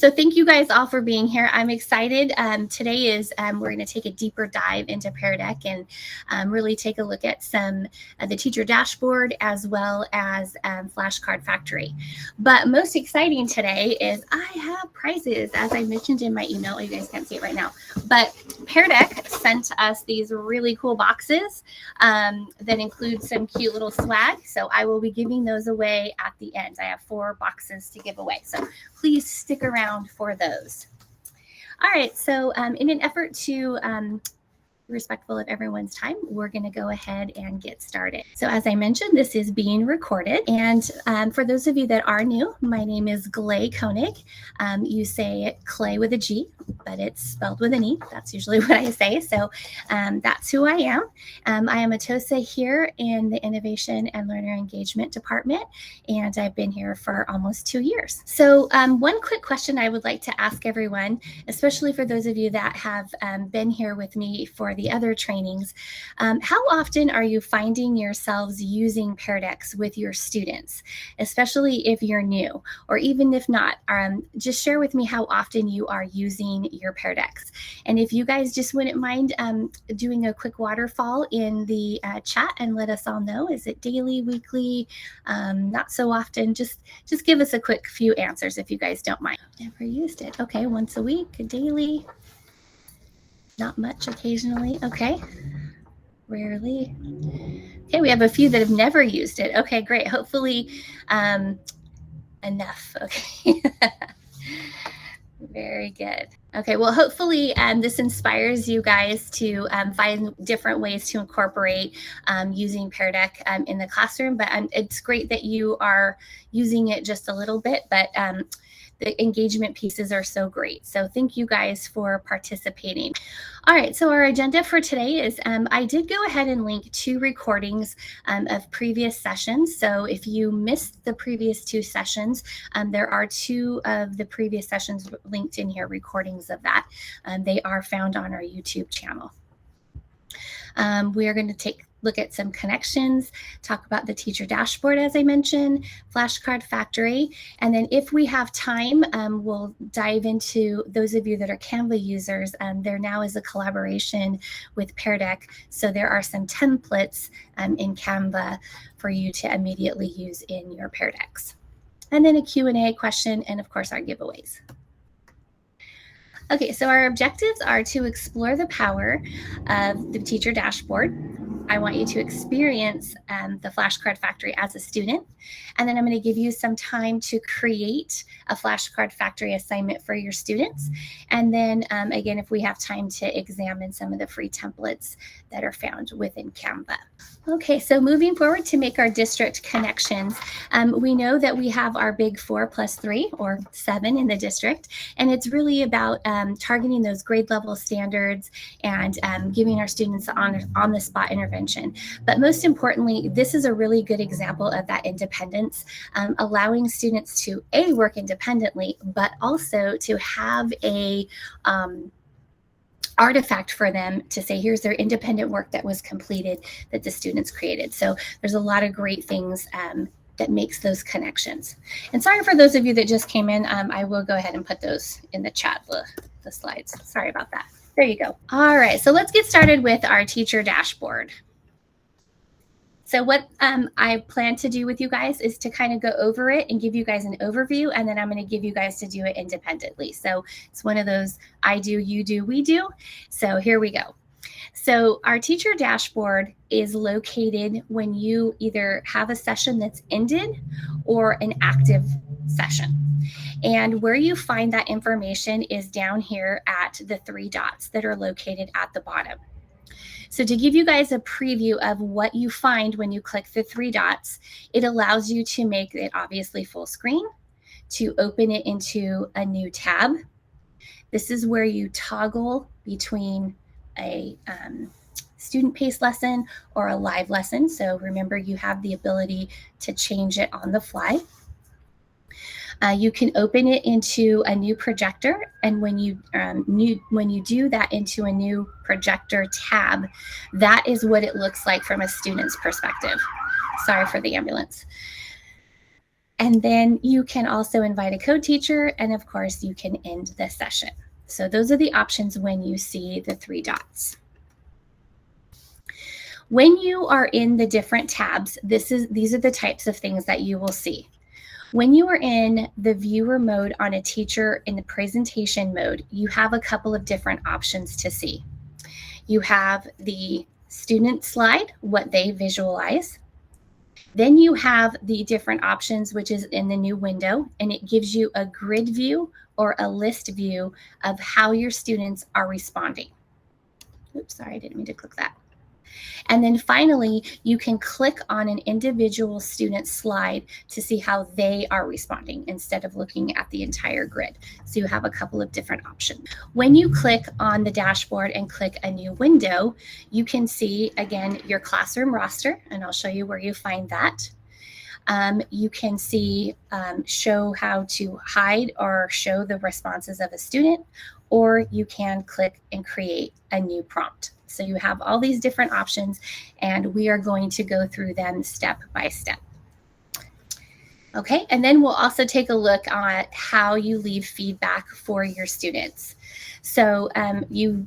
So thank you guys all for being here. I'm excited. Today is we're going to take a deeper dive into Pear Deck and really take a look at some the teacher dashboard as well as Flashcard Factory. But most exciting today is I have prizes, as I mentioned in my email. You guys can't see it right now, but Pear Deck sent us these really cool boxes that include some cute little swag. So I will be giving those away at the end. I have 4 boxes to give away. So please stick around for those. All right, so in an effort to be respectful of everyone's time, we're going to go ahead and get started. So as I mentioned, this is being recorded. And for those of you that are new, my name is Glay Koenig. You say Clay with a G, but it's spelled with an E. That's usually what I say. So that's who I am. I am a TOSA here in the Innovation and Learner Engagement Department, and I've been here for almost 2 years. So one quick question I would like to ask everyone, especially for those of you that have been here with me for the other trainings, how often are you finding yourselves using Pear Decks with your students, especially if you're new, or even if not, just share with me how often you are using your Pear Decks. And if you guys just wouldn't mind doing a quick waterfall in the chat and let us all know, is it daily, weekly, not so often? Just give us a quick few answers if you guys don't mind. Never used it. Okay, once a week, daily, not much, occasionally. Okay, rarely. Okay, we have a few that have never used it. Okay, great. Hopefully enough. Okay. Very good. Okay, well, hopefully this inspires you guys to find different ways to incorporate using Pear Deck in the classroom. But it's great that you are using it just a little bit, but the engagement pieces are so great. So thank you guys for participating. All right, so our agenda for today is I did go ahead and link 2 recordings of previous sessions. So if you missed the previous 2 sessions, there are 2 of the previous sessions linked in here, recordings of that. They are found on our YouTube channel. We are going to look at some connections, talk about the teacher dashboard, as I mentioned, Flashcard Factory, and then if we have time, we'll dive into those of you that are Canva users. There now is a collaboration with Pear Deck, so there are some templates in Canva for you to immediately use in your Pear Decks. And then a Q&A question, and of course our giveaways. Okay, so our objectives are to explore the power of the teacher dashboard. I want you to experience the Flashcard Factory as a student. And then I'm going to give you some time to create a Flashcard Factory assignment for your students. And then again, if we have time to examine some of the free templates that are found within Canva. Okay, so moving forward to make our district connections, we know that we have our big 4+3 or 7 in the district, and it's really about targeting those grade level standards and giving our students on the spot intervention. But most importantly, this is a really good example of that independence, allowing students to work independently, but also to have a artifact for them to say, here's their independent work that was completed that the students created. So there's a lot of great things that makes those connections. And sorry for those of you that just came in, I will go ahead and put those in the chat, the slides. Sorry about that. There you go. All right, so let's get started with our teacher dashboard. So what I plan to do with you guys is to kind of go over it and give you guys an overview, and then I'm going to give you guys to do it independently. So it's one of those I do, you do, we do. So here we go. So our teacher dashboard is located when you either have a session that's ended or an active session. And where you find that information is down here at the 3 dots that are located at the bottom. So to give you guys a preview of what you find when you click the 3 dots, it allows you to make it obviously full screen, to open it into a new tab. This is where you toggle between a student-paced lesson or a live lesson. So remember, you have the ability to change it on the fly. You can open it into a new projector, and when you do that into a new projector tab, that is what it looks like from a student's perspective. Sorry for the ambulance. And then you can also invite a co-teacher, and of course you can end the session. So those are the options when you see the three dots. When you are in the different tabs, these are the types of things that you will see. When you are in the viewer mode on a teacher in the presentation mode, you have a couple of different options to see. You have the student slide, what they visualize. Then you have the different options, which is in the new window, and it gives you a grid view or a list view of how your students are responding. Oops, sorry, I didn't mean to click that. And then finally, you can click on an individual student slide to see how they are responding instead of looking at the entire grid. So you have a couple of different options. When you click on the dashboard and click a new window, you can see, again, your classroom roster, and I'll show you where you find that. You can see show how to hide or show the responses of a student, or you can click and create a new prompt. So you have all these different options, and we are going to go through them step by step. Okay, and then we'll also take a look at how you leave feedback for your students. So you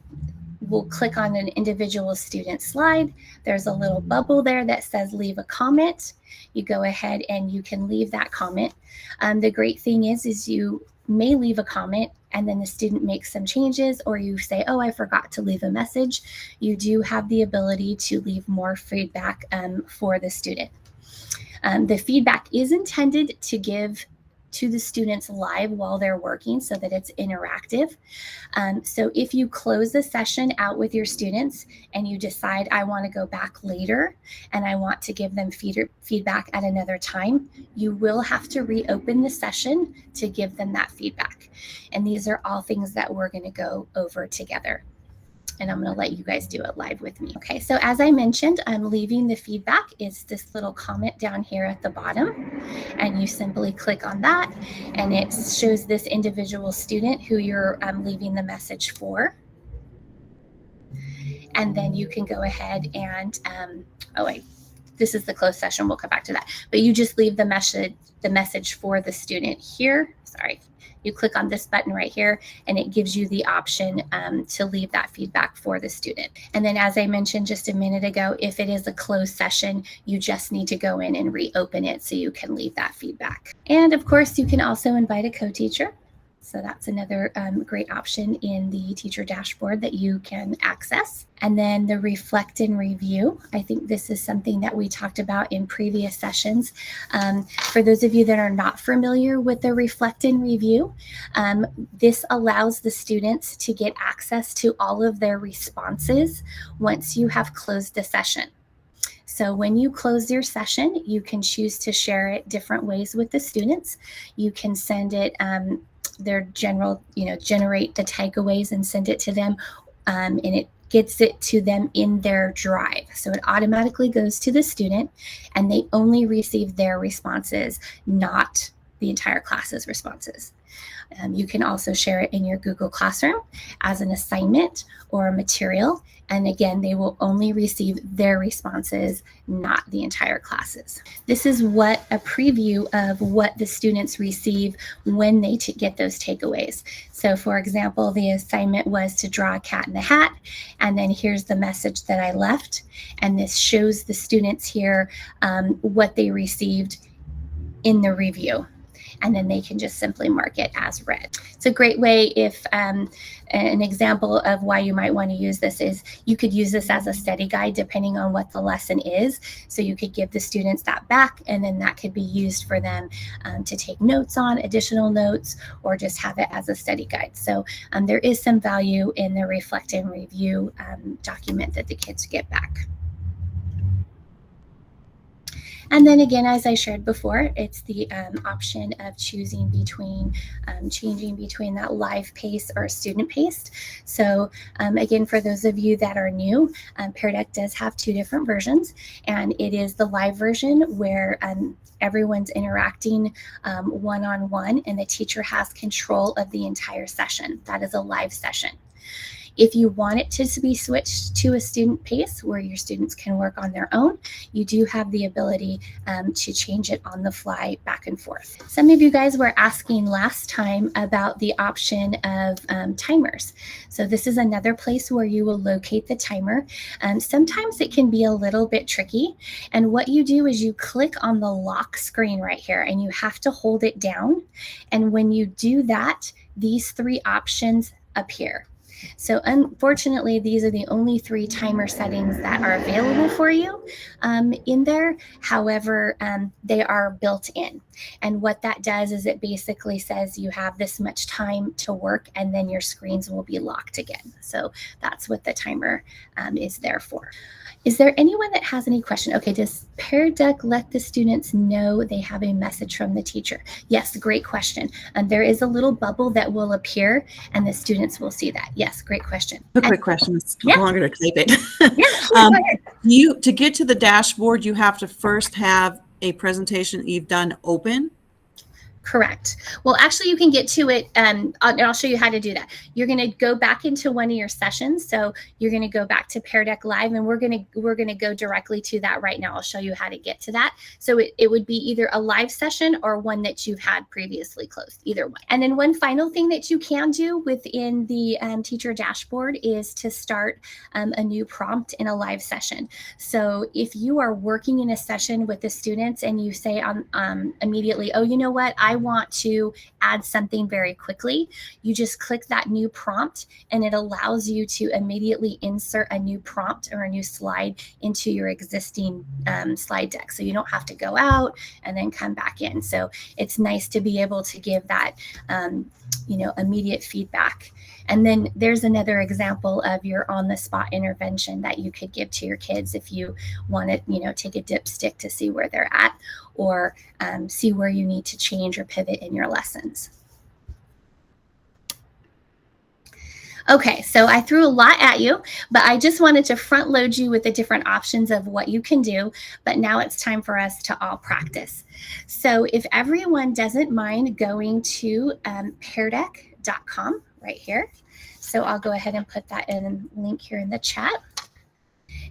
will click on an individual student slide. There's a little bubble there that says leave a comment. You go ahead and you can leave that comment. The great thing is you may leave a comment and then the student makes some changes, or you say, oh, I forgot to leave a message. You do have the ability to leave more feedback for the student. The feedback is intended to give to the students live while they're working so that it's interactive. So if you close the session out with your students and you decide I want to go back later and I want to give them feedback at another time, you will have to reopen the session to give them that feedback. And these are all things that we're going to go over together. And I'm going to let you guys do it live with me. Okay, so as I mentioned, I'm leaving the feedback. It's this little comment down here at the bottom, and you simply click on that, and it shows this individual student who you're leaving the message for. And then you can go ahead and, this is the closed session. We'll come back to that. But you just leave the message for the student here. Sorry. You click on this button right here, and it gives you the option to leave that feedback for the student. And then, as I mentioned just a minute ago, if it is a closed session, you just need to go in and reopen it so you can leave that feedback. And of course, you can also invite a co-teacher. So that's another great option in the teacher dashboard that you can access. And then the reflect and review. I think this is something that we talked about in previous sessions. For those of you that are not familiar with the reflect and review, this allows the students to get access to all of their responses once you have closed the session. So when you close your session, you can choose to share it different ways with the students. You can send it their general, generate the takeaways and send it to them, and it gets it to them in their drive. So it automatically goes to the student, and they only receive their responses, not the entire class's responses. You can also share it in your Google Classroom as an assignment or a material. And again, they will only receive their responses, not the entire classes. This is what a preview of what the students receive when they get those takeaways. So for example, the assignment was to draw a cat in the hat. And then here's the message that I left. And this shows the students here what they received in the review. And then they can just simply mark it as read. It's a great way. If an example of why you might want to use this is you could use this as a study guide depending on what the lesson is. So you could give the students that back, and then that could be used for them to take notes on, additional notes, or just have it as a study guide. So there is some value in the reflect and review document that the kids get back. And then again, as I shared before, it's the option of choosing between, changing between that live pace or student paced. So again, for those of you that are new, Pear Deck does have two different versions, and it is the live version where everyone's interacting one-on-one, and the teacher has control of the entire session. That is a live session. If you want it to be switched to a student pace where your students can work on their own, you do have the ability to change it on the fly back and forth. Some of you guys were asking last time about the option of timers. So this is another place where you will locate the timer. Sometimes it can be a little bit tricky. And what you do is you click on the lock screen right here, and you have to hold it down. And when you do that, these three options appear. So unfortunately, these are the only 3 timer settings that are available for you in there. However, they are built in. And what that does is it basically says you have this much time to work, and then your screens will be locked again. So that's what the timer is there for. Is there anyone that has any question? Okay, does Pear Deck let the students know they have a message from the teacher? Yes, great question. There is a little bubble that will appear, and the students will see that. Yes, great question. A quick question. It's longer to type it. Yeah, sure, go ahead. To get to the dashboard, you have to first have a presentation you've done open. Correct. Well, actually, you can get to it, and I'll show you how to do that. You're going to go back into one of your sessions. So you're going to go back to Pear Deck Live, and we're going to go directly to that right now. I'll show you how to get to that. So it would be either a live session or one that you've had previously closed, either one. And then one final thing that you can do within the teacher dashboard is to start a new prompt in a live session. So if you are working in a session with the students and you say immediately, oh, you know what, I want to add something very quickly, you just click that new prompt, and it allows you to immediately insert a new prompt or a new slide into your existing slide deck. So you don't have to go out and then come back in. So it's nice to be able to give that immediate feedback. And then there's another example of your on-the-spot intervention that you could give to your kids if you want to, take a dipstick to see where they're at, or see where you need to change or pivot in your lessons. Okay, so I threw a lot at you, but I just wanted to front load you with the different options of what you can do. But now it's time for us to all practice. So if everyone doesn't mind going to peardeck.com right here. So I'll go ahead and put that in a link here in the chat.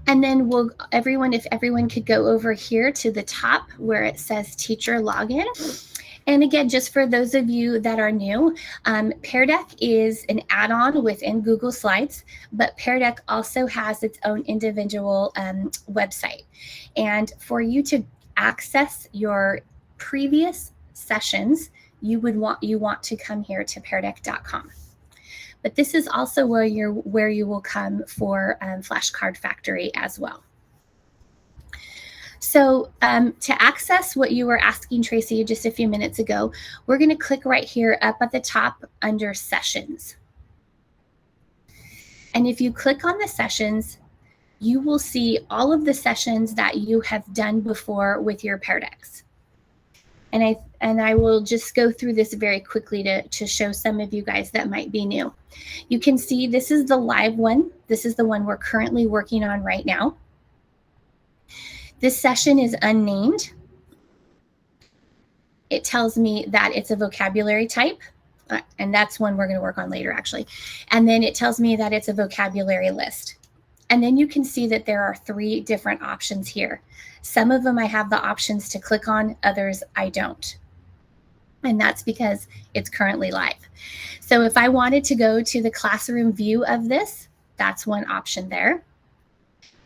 And then if everyone could go over here to the top where it says teacher login. And again, just for those of you that are new, Pear Deck is an add-on within Google Slides, but Pear Deck also has its own individual website. And for you to access your previous sessions, you want to come here to peardeck.com. But this is also where you will come for Flashcard Factory as well. So to access what you were asking Tracy just a few minutes ago, we're going to click right here up at the top under Sessions. And if you click on the sessions, you will see all of the sessions that you have done before with your Pear Decks. And I will just go through this very quickly to show some of you guys that might be new. You can see this is the live one. This is the one we're currently working on right now. This session is unnamed. It tells me that it's a vocabulary type, and that's one we're going to work on later, actually. And then it tells me that it's a vocabulary list. And then you can see that there are 3 different options here. Some of them I have the options to click on, others I don't. And that's because it's currently live. So if I wanted to go to the classroom view of this, that's one option there.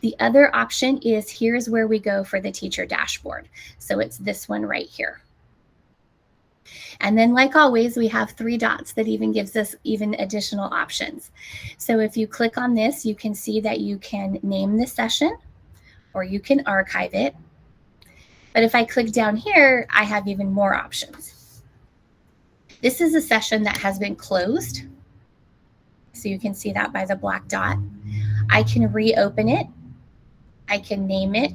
The other option is here's where we go for the teacher dashboard. So it's this one right here. And then like always, we have 3 dots that even gives us even additional options. So if you click on this, you can see that you can name the session or you can archive it. But if I click down here, I have even more options. This is a session that has been closed. So you can see that by the black dot. I can reopen it. I can name it.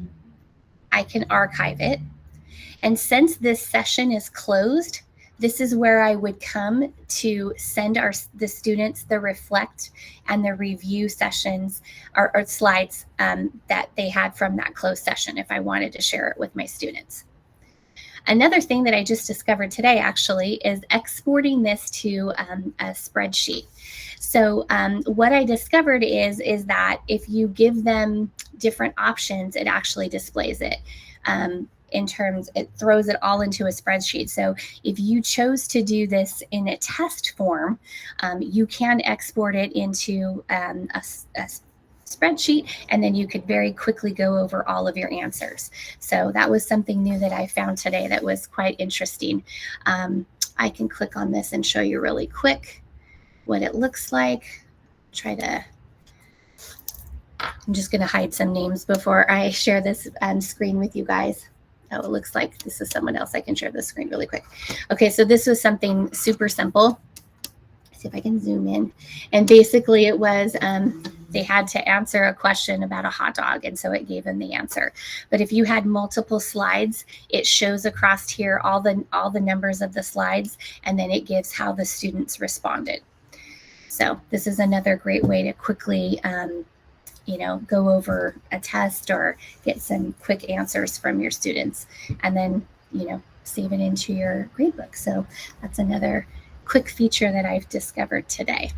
I can archive it. And since this session is closed, this is where I would come to send the students the reflect and the review sessions or slides that they had from that closed session if I wanted to share it with my students. Another thing that I just discovered today actually is exporting this to a spreadsheet. So what I discovered is that if you give them different options, it actually displays it. In terms, it throws it all into a spreadsheet. So if you chose to do this in a test form, you can export it into a spreadsheet, and then you could very quickly go over all of your answers. So that was something new that I found today that was quite interesting. I can click on this and show you really quick what it looks like. I'm just going to hide some names before I share this screen with you guys. Oh, it looks like this is someone else. I can share the screen really quick. Okay, so this was something super simple. Let's see if I can zoom in. And basically it was, they had to answer a question about a hot dog, and so it gave them the answer. But if you had multiple slides, it shows across here all the numbers of the slides, and then it gives how the students responded. So this is another great way to quickly go over a test or get some quick answers from your students, and then, save it into your gradebook. So that's another quick feature that I've discovered today.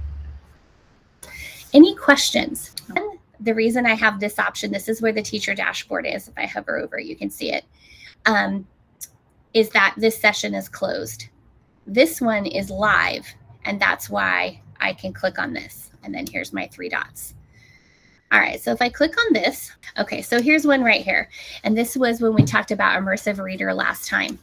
Any questions? The reason I have this option, this is where the teacher dashboard is. If I hover over, you can see it, is that this session is closed. This one is live, and that's why I can click on this. And then here's my 3 dots. All right, so if I click on this, okay, so here's one right here. And this was when we talked about immersive reader last time.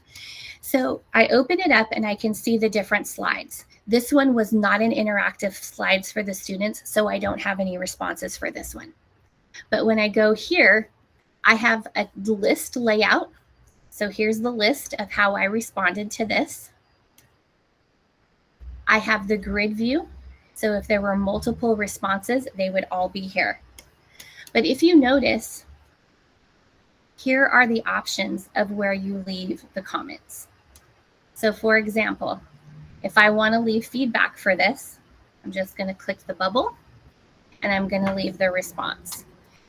So I open it up and I can see the different slides. This one was not an interactive slides for the students, so I don't have any responses for this one. But when I go here, I have a list layout. So here's the list of how I responded to this. I have the grid view. So if there were multiple responses, they would all be here. But if you notice, here are the options of where you leave the comments. So for example, if I want to leave feedback for this, I'm just going to click the bubble and I'm going to leave the response.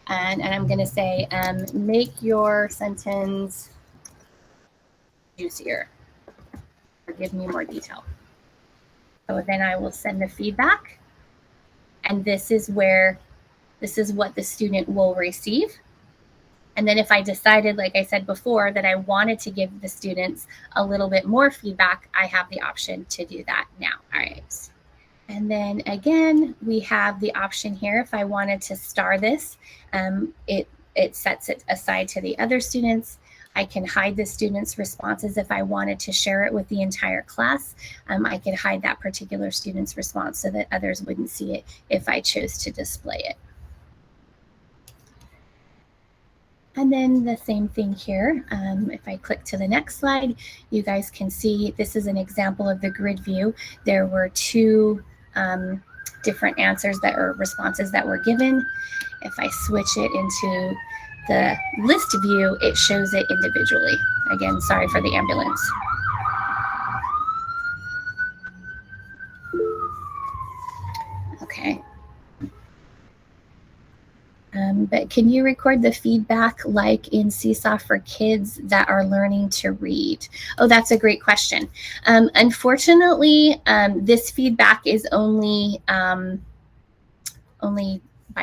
And I'm going to say, make your sentence juicier, or give me more detail. So then I will send the feedback. And this is what the student will receive. And then if I decided, like I said before, that I wanted to give the students a little bit more feedback, I have the option to do that now. All right. And then again, we have the option here. If I wanted to star this, it sets it aside to the other students. I can hide the students' responses if I wanted to share it with the entire class. I could hide that particular student's response so that others wouldn't see it if I chose to display it. And then the same thing here. If I click to the next slide, you guys can see this is an example of the grid view. There were 2 different answers or responses that were given. If I switch it into the list view, it shows it individually. Again, sorry for the ambulance. Okay. But can you record the feedback like in Seesaw for kids that are learning to read? Oh, that's a great question. Unfortunately, this feedback is only by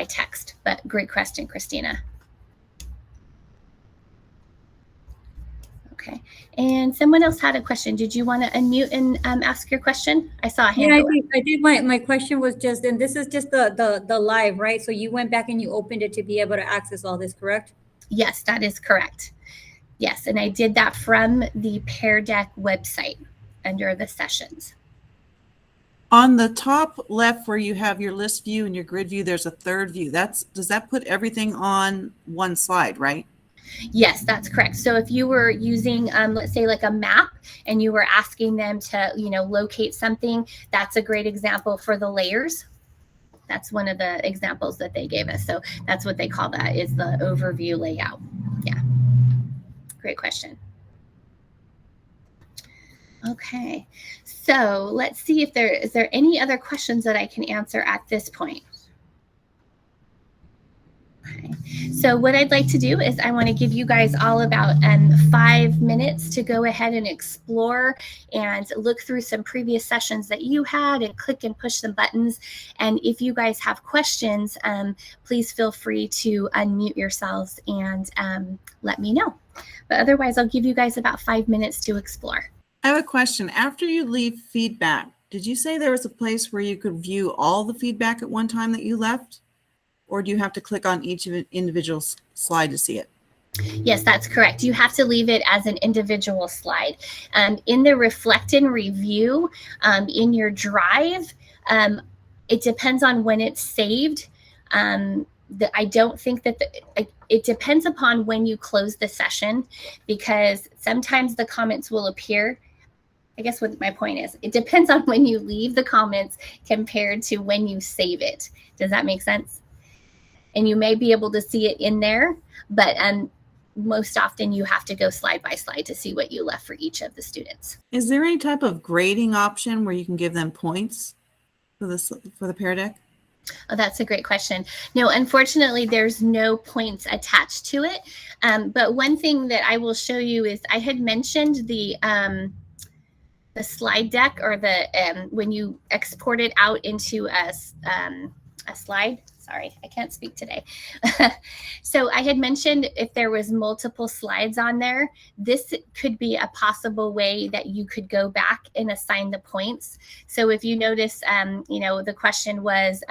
text, but great question, Christina. Okay, and someone else had a question. Did you want to unmute and ask your question? I saw a hand. Yeah, I did. My question was just, and this is just the live, right? So you went back and you opened it to be able to access all this, correct? Yes, that is correct. Yes, and I did that from the Pear Deck website under the sessions. On the top left where you have your list view and your grid view, there's a third view. Does that put everything on one slide, right? Yes, that's correct. So if you were using, let's say like a map, and you were asking them to, locate something, that's a great example for the layers. That's one of the examples that they gave us. So that's what they call that, is the overview layout. Yeah, great question. Okay, so let's see if is there any other questions that I can answer at this point. Okay. So what I'd like to do is I want to give you guys all about 5 minutes to go ahead and explore and look through some previous sessions that you had and click and push some buttons. And if you guys have questions, please feel free to unmute yourselves and let me know. But otherwise, I'll give you guys about 5 minutes to explore. I have a question. After you leave feedback, did you say there was a place where you could view all the feedback at one time that you left? Or do you have to click on each individual slide to see it? Yes, that's correct. You have to leave it as an individual slide. In the reflect and review in your drive, it depends on when it's saved. I don't think that it depends upon when you close the session, because sometimes the comments will appear. I guess what my point is, it depends on when you leave the comments compared to when you save it. Does that make sense? And you may be able to see it in there, but most often you have to go slide by slide to see what you left for each of the students. Is there any type of grading option where you can give them points for the Pear Deck? Oh, that's a great question. No, unfortunately, there's no points attached to it. But one thing that I will show you is I had mentioned the slide deck, or the when you export it out into a slide. Sorry, I can't speak today. So I had mentioned if there was multiple slides on there, this could be a possible way that you could go back and assign the points. So if you notice, the question was,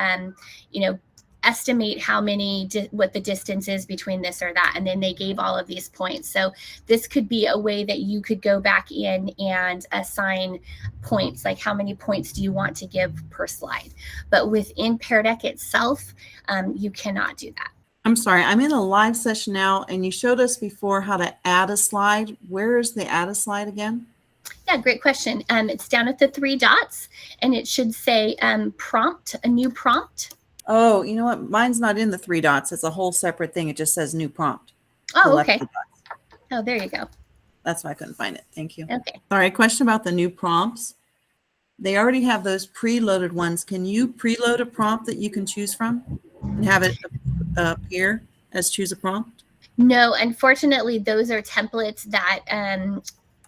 estimate how many, what the distance is between this or that. And then they gave all of these points. So this could be a way that you could go back in and assign points, like how many points do you want to give per slide. But within Pear Deck itself, you cannot do that. I'm sorry, I'm in a live session now, and you showed us before how to add a slide. Where is the add a slide again? Yeah, great question. It's down at the 3 dots, and it should say prompt, a new prompt. Oh, you know what? Mine's not in the 3 dots. It's a whole separate thing. It just says new prompt. Oh, okay. Oh, there you go. That's why I couldn't find it. Thank you. Okay. All right, question about the new prompts. They already have those preloaded ones. Can you preload a prompt that you can choose from and have it appear as choose a prompt? No, unfortunately, those are templates that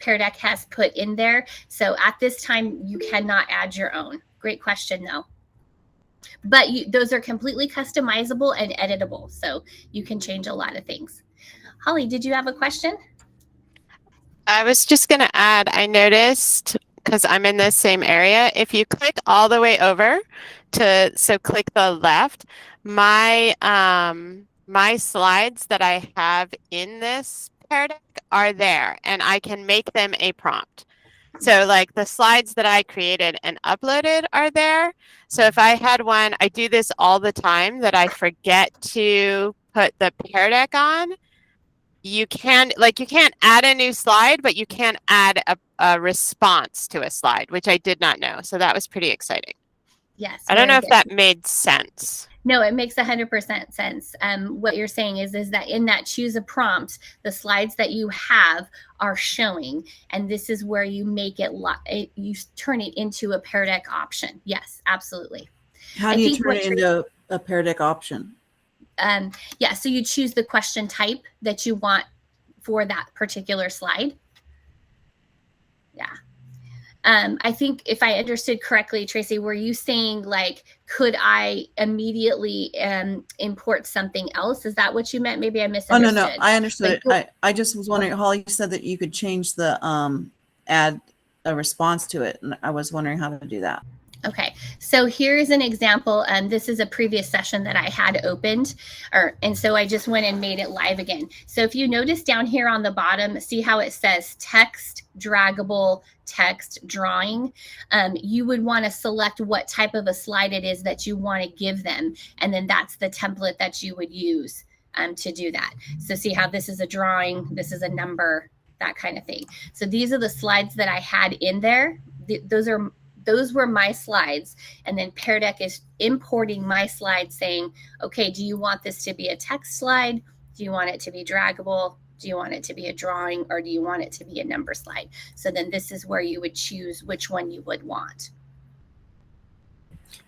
Pear Deck has put in there. So at this time, you cannot add your own. Great question, though. But those are completely customizable and editable, so you can change a lot of things. Holly, did you have a question? I was just going to add, I noticed, because I'm in the same area, if you click all the way over so click the left, my slides that I have in this Pear Deck are there, and I can make them a prompt. So like the slides that I created and uploaded are there. So if I had one, I do this all the time, that I forget to put the Pear Deck on. You can't add a new slide, but you can add a response to a slide, which I did not know. So that was pretty exciting. Yes. I don't know if that made sense. No, it makes 100% sense. What you're saying is that in that choose a prompt, the slides that you have are showing, and this is where you make it, you turn it into a Pear Deck option. Yes, absolutely. How do you turn it into a Pear Deck option? Yeah, so you choose the question type that you want for that particular slide. Yeah. I think if I understood correctly, Tracy, were you saying like, could I immediately import something else? Is that what you meant? Maybe I misunderstood. Oh, no, I understood it. I just was wondering, Holly said that you could change the add a response to it, and I was wondering how to do that. Okay, so here's an example. This is a previous session that I had opened, and so I just went and made it live again. So if you notice down here on the bottom, see how it says text, draggable, text, drawing. You would want to select what type of a slide it is that you want to give them, and then that's the template that you would use to do that. So see how this is a drawing, this is a number, that kind of thing. So these are the slides that I had in there. Those were my slides, and then Pear Deck is importing my slide saying, okay, do you want this to be a text slide? Do you want it to be draggable? Do you want it to be a drawing, or do you want it to be a number slide? So then this is where you would choose which one you would want.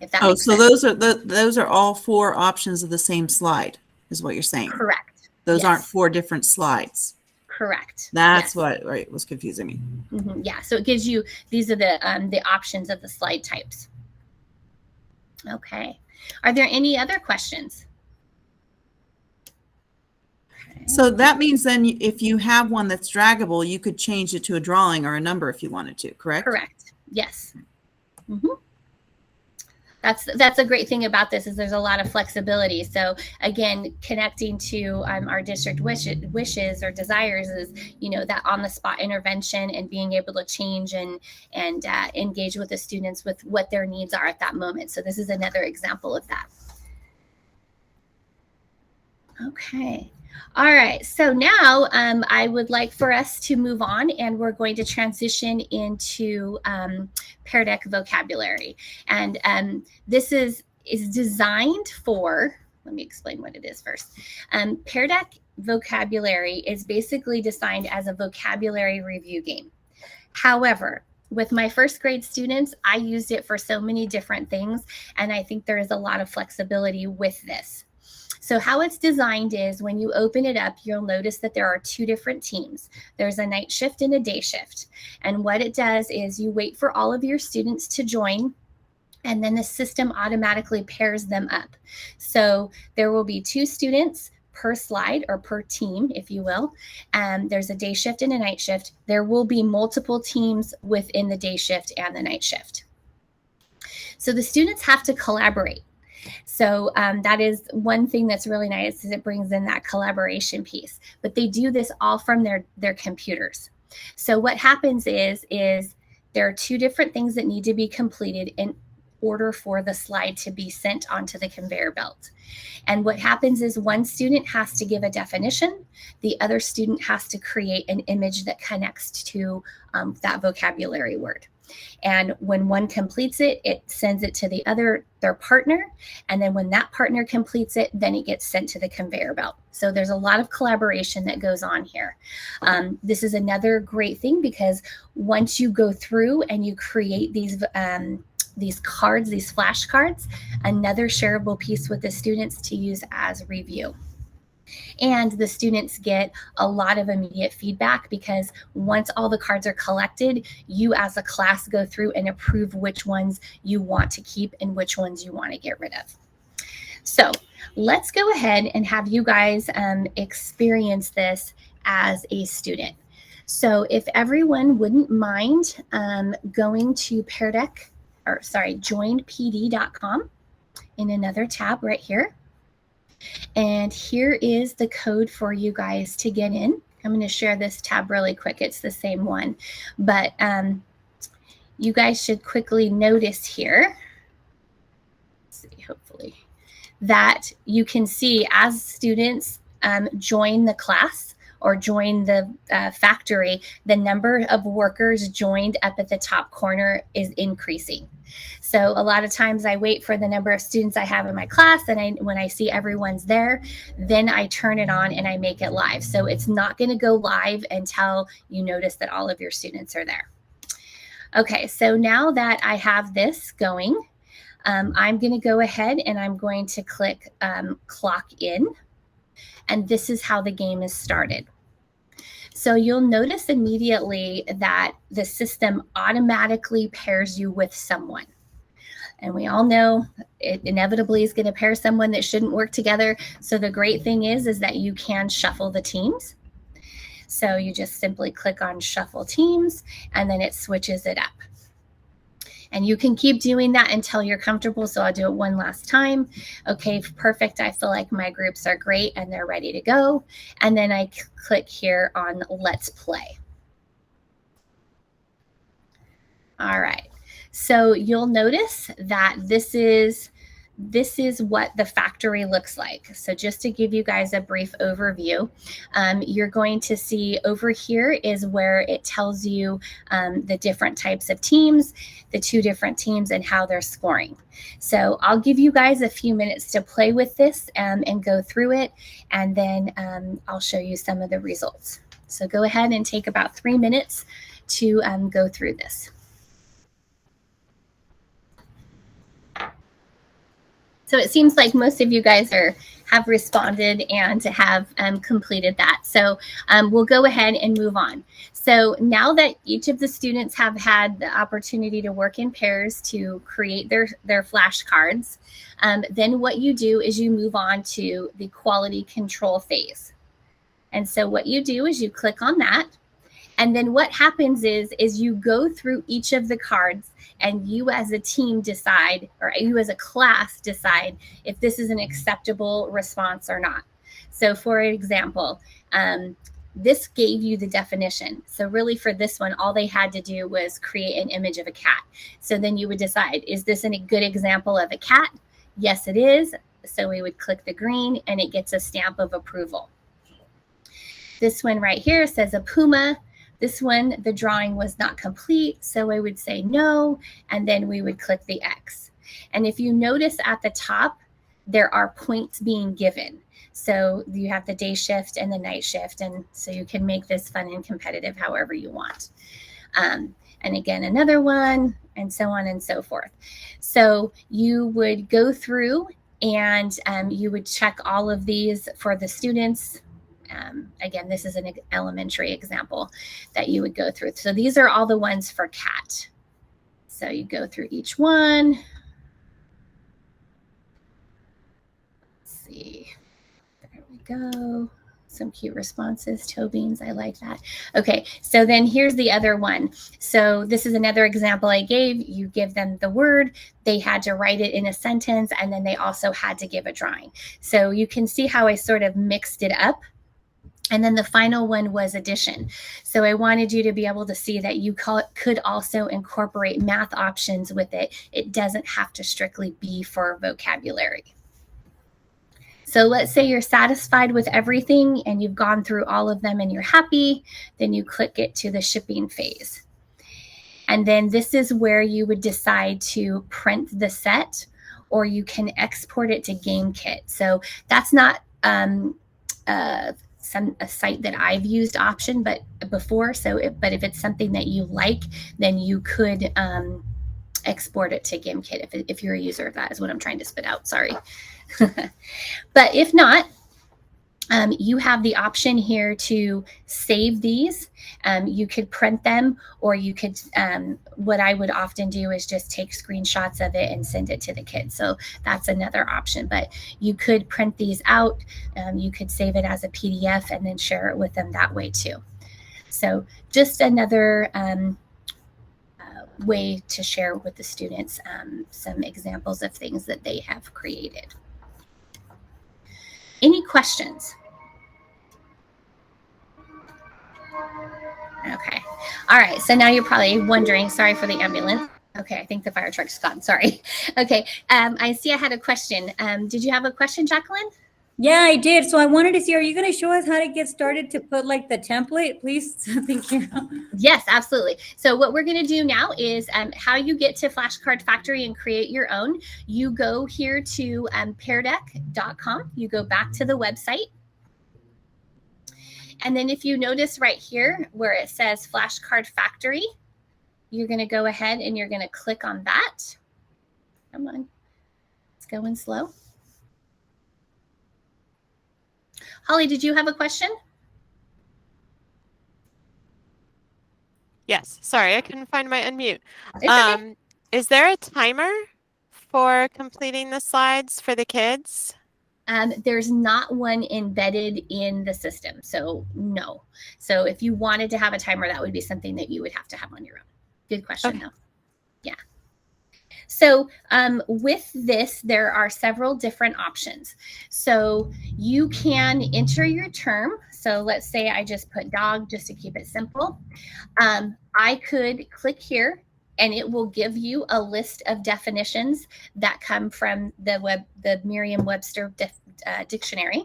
If that makes sense. Those are all 4 options of the same slide. is what you're saying. Correct. Those aren't Yes. 4 different slides. Correct. That's Yes. what was confusing me. Yeah, so it gives you, these are the options of the slide types. Okay. Are there any other questions? Okay. So that means then if you have one that's draggable, you could change it to a drawing or a number if you wanted to, correct? Correct. Yes. That's a great thing about this, is there's a lot of flexibility. So again, connecting to our district wishes or desires is, you know, that on the spot intervention and being able to change and engage with the students with what their needs are at that moment. So this is another example of that. Okay. All right, so now I would like for us to move on, and we're going to transition into Pear Deck vocabulary. And this is designed for, let me explain what it is first. Pear Deck vocabulary is basically designed as a vocabulary review game. However, with my first grade students, I used it for so many different things, and I think there is a lot of flexibility with this. So how it's designed is when you open it up, you'll notice that there are 2 different teams. There's a night shift and a day shift. And what it does is you wait for all of your students to join, and then the system automatically pairs them up. So there will be 2 students per slide, or per team, if you will. There's a day shift and a night shift. There will be multiple teams within the day shift and the night shift. So the students have to collaborate. So that is one thing that's really nice, is it brings in that collaboration piece. But they do this all from their computers. So what happens is there are 2 different things that need to be completed in order for the slide to be sent onto the conveyor belt. And what happens is one student has to give a definition. The other student has to create an image that connects to that vocabulary word. And when one completes it, it sends it to their partner. And then when that partner completes it, then it gets sent to the conveyor belt. So there's a lot of collaboration that goes on here. This is another great thing, because once you go through and you create these cards, these flashcards, another shareable piece with the students to use as review. And the students get a lot of immediate feedback, because once all the cards are collected, you as a class go through and approve which ones you want to keep and which ones you want to get rid of. So let's go ahead and have you guys experience this as a student. So if everyone wouldn't mind going to joinpd.com in another tab right here. And here is the code for you guys to get in. I'm going to share this tab really quick. It's the same one, but you guys should quickly notice here, let's see, hopefully, that you can see as students join the class or join the factory, the number of workers joined up at the top corner is increasing. So a lot of times I wait for the number of students I have in my class, and when I see everyone's there, then I turn it on and I make it live. So it's not going to go live until you notice that all of your students are there. Okay, so now that I have this going, I'm going to go ahead and I'm going to click clock in. And this is how the game is started. So you'll notice immediately that the system automatically pairs you with someone. And we all know it inevitably is going to pair someone that shouldn't work together. So the great thing is that you can shuffle the teams. So you just simply click on shuffle teams, and then it switches it up. And you can keep doing that until you're comfortable. So I'll do it one last time. Okay, perfect. I feel like my groups are great and they're ready to go. And then I click here on Let's Play. All right. So you'll notice that this is what the factory looks like. So just to give you guys a brief overview, you're going to see over here is where it tells you the different types of teams, the 2 different teams, and how they're scoring. So I'll give you guys a few minutes to play with this and go through it, and then I'll show you some of the results. So go ahead and take about 3 minutes to go through this. So it seems like most of you guys are have responded and have completed that. So we'll go ahead and move on. So now that each of the students have had the opportunity to work in pairs to create their flashcards, then what you do is you move on to the quality control phase. And so what you do is you click on that. And then what happens is you go through each of the cards and you as a team decide, or you as a class decide if this is an acceptable response or not. So for example, this gave you the definition. So really for this one, all they had to do was create an image of a cat. So then you would decide, is this a good example of a cat? Yes, it is. So we would click the green and it gets a stamp of approval. This one right here says a puma. This one, the drawing was not complete, so I would say no, and then we would click the X. And if you notice at the top, there are points being given. So you have the day shift and the night shift, and so you can make this fun and competitive however you want. And again, another one, and so on and so forth. So you would go through and you would check all of these for the students. Again, this is an elementary example that you would go through. So these are all the ones for cat. So you go through each one. Let's see. There we go. Some cute responses. Toe beans, I like that. Okay, so then here's the other one. So this is another example I gave. You give them the word, they had to write it in a sentence, and then they also had to give a drawing. So you can see how I sort of mixed it up. And then the final one was addition. So I wanted you to be able to see that you could also incorporate math options with it. It doesn't have to strictly be for vocabulary. So let's say you're satisfied with everything and you've gone through all of them and you're happy, then you click it to the shipping phase. And then this is where you would decide to print the set, or you can export it to GameKit. So that's not a site that I've used option but before. But if it's something that you like, then you could export it to GameKit if you're a user of that, is what I'm trying to spit out. Sorry. But if not, you have the option here to save these. You could print them, or you could, what I would often do is just take screenshots of it and send it to the kids. So that's another option, but you could print these out. You could save it as a PDF and then share it with them that way too. So just another way to share with the students some examples of things that they have created. Any questions? Okay. All right. So now you're probably wondering, sorry for the ambulance. Okay. I think the fire truck's gone. Sorry. Okay. I see I had a question. Did you have a question, Jacqueline? Yeah, I did. So I wanted to see, are you going to show us how to get started to put like the template, please? Thank you. Yes, absolutely. So what we're going to do now is how you get to Flashcard Factory and create your own. You go here to peardeck.com. You go back to the website. And then if you notice right here where it says Flashcard Factory, you're going to go ahead and you're going to click on that. Come on. It's going slow. Holly, did you have a question? Yes. Sorry, I couldn't find my unmute. It's okay. Is there a timer for completing the slides for the kids? There's not one embedded in the system, so no. So if you wanted to have a timer, that would be something that you would have to have on your own. Good question, though. Yeah. So with this, there are several different options. So you can enter your term. So let's say I just put dog just to keep it simple. I could click here and it will give you a list of definitions that come from the Merriam-Webster dictionary.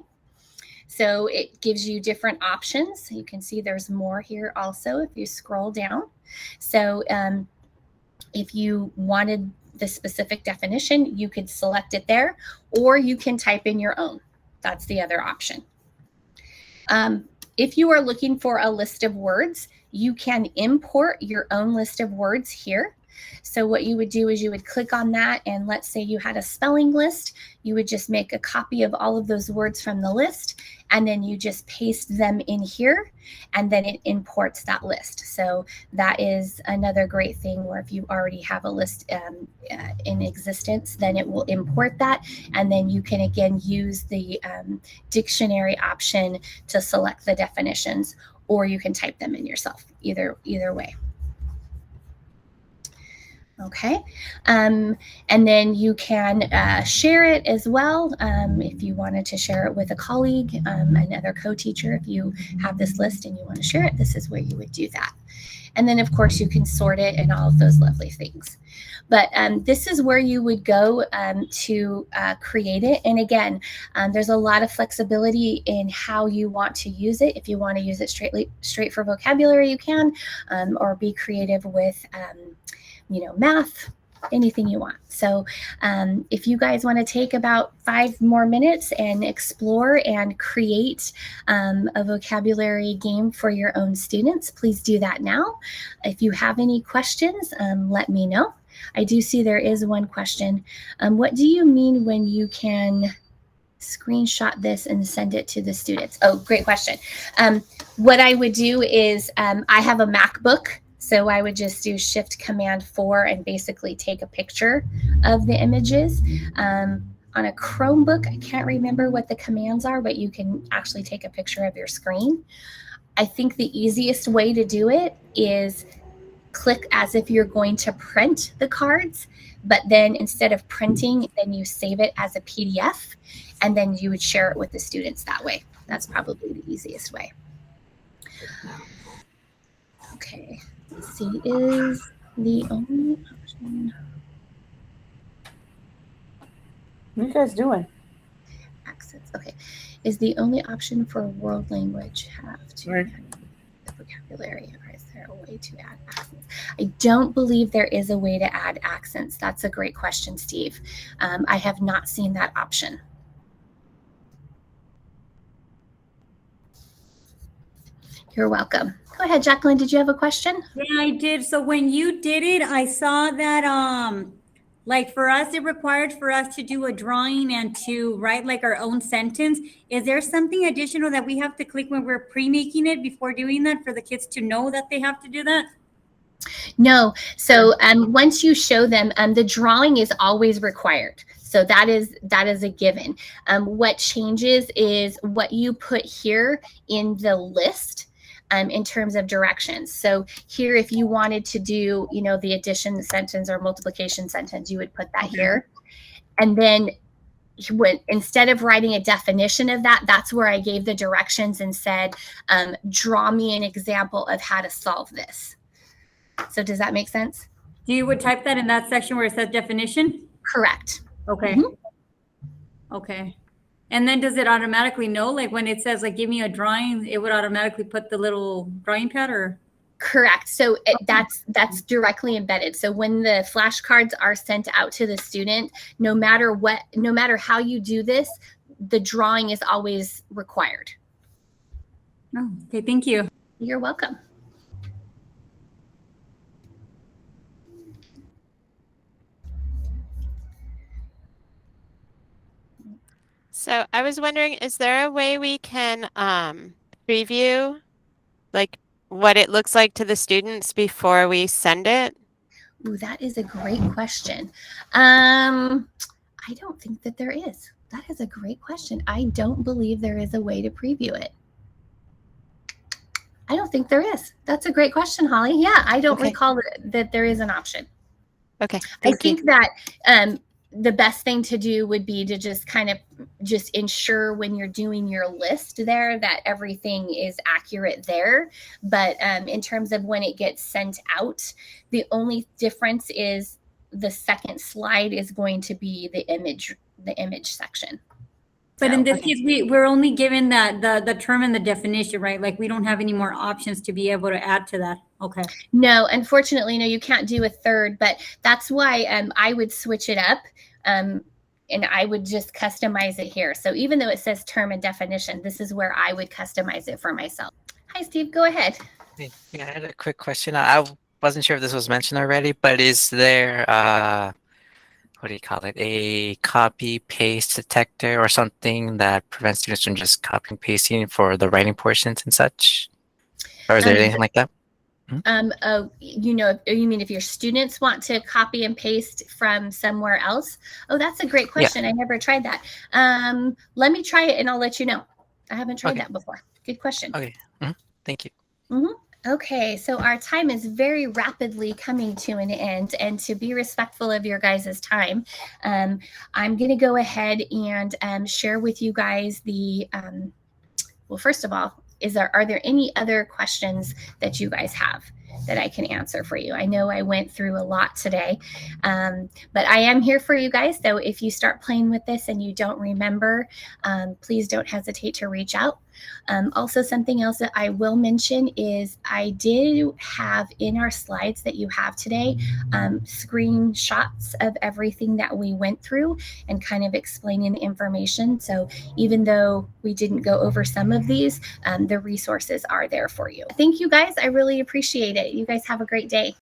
So it gives you different options. You can see there's more here also if you scroll down. So if you wanted the specific definition, you could select it there, or you can type in your own. That's the other option. If you are looking for a list of words, you can import your own list of words here. So what you would do is you would click on that, and let's say you had a spelling list, you would just make a copy of all of those words from the list, and then you just paste them in here, and then it imports that list. So that is another great thing, where if you already have a list in existence, then it will import that, and then you can again use the dictionary option to select the definitions, or you can type them in yourself, either way. Okay, and then you can share it as well if you wanted to share it with a colleague, another co-teacher. If you have this list and you want to share it, this is where you would do that. And then, of course, you can sort it and all of those lovely things. But this is where you would go to create it. And again, there's a lot of flexibility in how you want to use it. If you want to use it straight for vocabulary, you can, or be creative with math, anything you want. So if you guys want to take about 5 more minutes and explore and create a vocabulary game for your own students, please do that now. If you have any questions, let me know. I do see there is one question. What do you mean when you can screenshot this and send it to the students? Oh, great question. What I would do is I have a MacBook. So I would just do Shift-Command-4 and basically take a picture of the images. On a Chromebook, I can't remember what the commands are, but you can actually take a picture of your screen. I think the easiest way to do it is click as if you're going to print the cards, but then instead of printing, then you save it as a PDF, and then you would share it with the students that way. That's probably the easiest way. Okay. Let's see, is the only option. What are you guys doing? Accents. Okay. Is the only option for world language have to add the vocabulary, or is there a way to add accents? I don't believe there is a way to add accents. That's a great question, Steve. I have not seen that option. You're welcome. Go ahead, Jacqueline. Did you have a question? Yeah, I did. So when you did it, I saw that like for us, it required for us to do a drawing and to write like our own sentence. Is there something additional that we have to click when we're pre-making it before doing that for the kids to know that they have to do that? No. So once you show them, the drawing is always required. So that is a given. What changes is what you put here in the list. In terms of directions. So here, if you wanted to do, the addition sentence or multiplication sentence, you would put that here. And then instead of writing a definition of that, that's where I gave the directions and said, draw me an example of how to solve this. So does that make sense? You would type that in that section where it says definition? Correct. Okay. Mm-hmm. Okay. And then does it automatically know, like when it says, like, give me a drawing, it would automatically put the little drawing pad, or? Correct. So that's directly embedded. So when the flashcards are sent out to the student, no matter how you do this, the drawing is always required. Oh, okay. Thank you. You're welcome. So I was wondering, is there a way we can preview like what it looks like to the students before we send it? Ooh, that is a great question. I don't think that there is. That is a great question. I don't believe there is a way to preview it. I don't think there is. That's a great question, Holly. Yeah, I don't recall that there is an option. Okay. I think that the best thing to do would be to just kind of just ensure when you're doing your list there that everything is accurate there. But in terms of when it gets sent out, the only difference is the second slide is going to be the image section. But in this case, we're only given that the term and the definition, right? Like we don't have any more options to be able to add to that. Okay. No, unfortunately, no, you can't do a third, but that's why I would switch it up. And I would just customize it here. So even though it says term and definition, this is where I would customize it for myself. Hi, Steve, go ahead. Yeah, I had a quick question. I wasn't sure if this was mentioned already, but is there what do you call it? A copy paste detector or something that prevents students from just copying pasting for the writing portions and such? Or is there Um, anything like that? you know, you mean if your students want to copy and paste from somewhere else? Oh, that's a great Yeah. question. I never tried that. Let me try it and I'll let you know. I haven't tried Okay. that before. Good question. Okay. Thank you. Okay, so our time is very rapidly coming to an end, and to be respectful of your guys' time, I'm going to go ahead and share with you guys the, well, first of all, are there any other questions that you guys have that I can answer for you? I know I went through a lot today, but I am here for you guys. So if you start playing with this and you don't remember, please don't hesitate to reach out. Also, something else that I will mention is I did have in our slides that you have today screenshots of everything that we went through and kind of explaining the information. So even though we didn't go over some of these, the resources are there for you. Thank you guys. I really appreciate it. You guys have a great day.